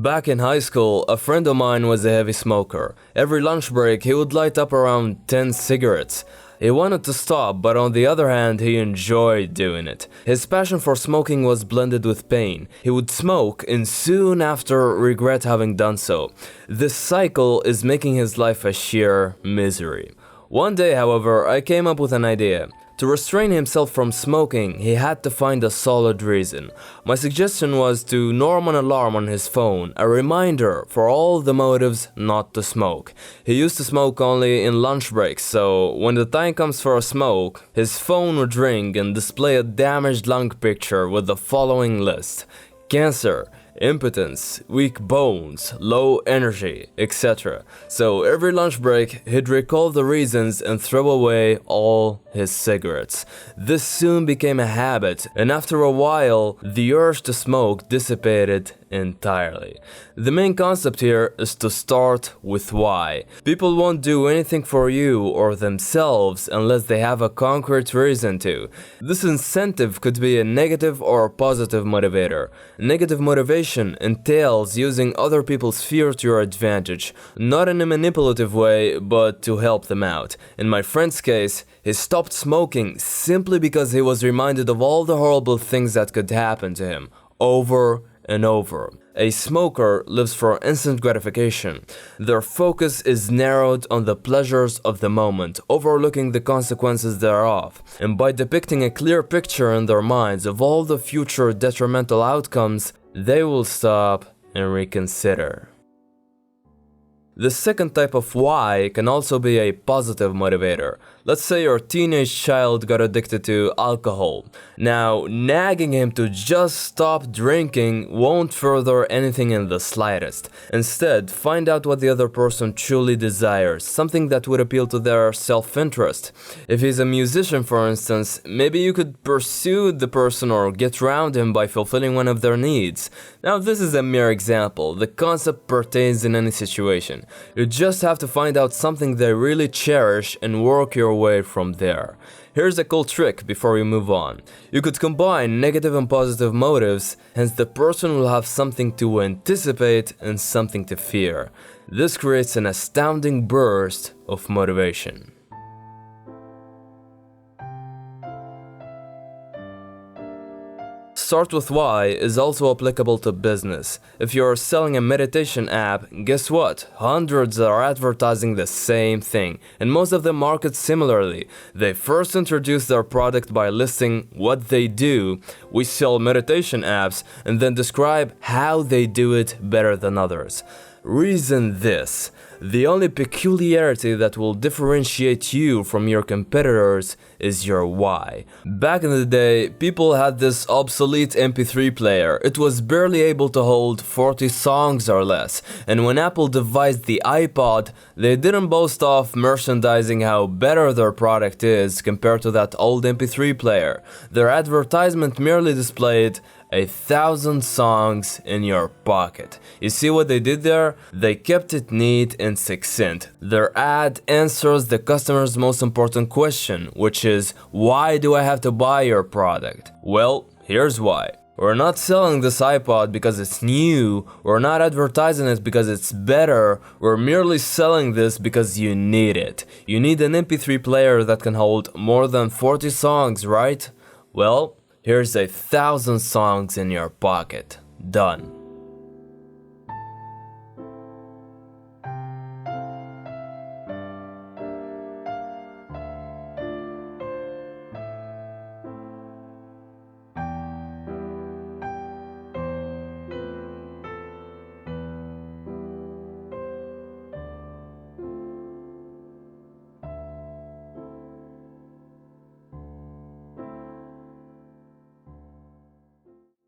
Back in high school, a friend of mine was a heavy smoker. Every lunch break, he would light up around 10 cigarettes. He wanted to stop, but on the other hand, he enjoyed doing it. His passion for smoking was blended with pain. He would smoke and soon after regret having done so. This cycle is making his life a sheer misery. One day, however, I came up with an idea. To restrain himself from smoking, he had to find a solid reason. My suggestion was to norm an alarm on his phone, a reminder for all the motives not to smoke. He used to smoke only in lunch breaks, so when the time comes for a smoke, his phone would ring and display a damaged lung picture with the following list: cancer, impotence, weak bones, low energy, etc. So every lunch break, he'd recall the reasons and throw away all his cigarettes. This soon became a habit, and after a while, the urge to smoke dissipated entirely. The main concept here is to start with why. People won't do anything for you or themselves unless they have a concrete reason to. This incentive could be a negative or a positive motivator. Negative motivation entails using other people's fear to your advantage, not in a manipulative way, but to help them out. In my friend's case, he stopped smoking simply because he was reminded of all the horrible things that could happen to him, over and over. A smoker lives for instant gratification. Their focus is narrowed on the pleasures of the moment, overlooking the consequences thereof. And by depicting a clear picture in their minds of all the future detrimental outcomes, they will stop and reconsider. The second type of why can also be a positive motivator. Let's say your teenage child got addicted to alcohol. Now, nagging him to just stop drinking won't further anything in the slightest. Instead, find out what the other person truly desires, something that would appeal to their self-interest. If he's a musician, for instance, maybe you could pursue the person or get around him by fulfilling one of their needs. Now, this is a mere example. The concept pertains in any situation. You just have to find out something they really cherish and work your way from there. Here's a cool trick before we move on. You could combine negative and positive motives, hence the person will have something to anticipate and something to fear. This creates an astounding burst of motivation. Start with why is also applicable to business. If you're selling a meditation app, guess what? Hundreds are advertising the same thing, and most of them market similarly. They first introduce their product by listing what they do. We sell meditation apps, and then describe how they do it better than others. Reason this: the only peculiarity that will differentiate you from your competitors is your why. Back in the day, people had this obsolete MP3 player. It was barely able to hold 40 songs or less. And when Apple devised the iPod, they didn't boast of merchandising how better their product is compared to that old MP3 player. Their advertisement merely displayed 1,000 songs in your pocket. You see what they did there? They kept it neat and succinct. Their ad answers the customer's most important question, which is, why do I have to buy your product? Well, here's why. We're not selling this iPod because it's new, we're not advertising it because it's better, we're merely selling this because you need it. You need an MP3 player that can hold more than 40 songs, right? Well, here's 1,000 songs in your pocket. Done.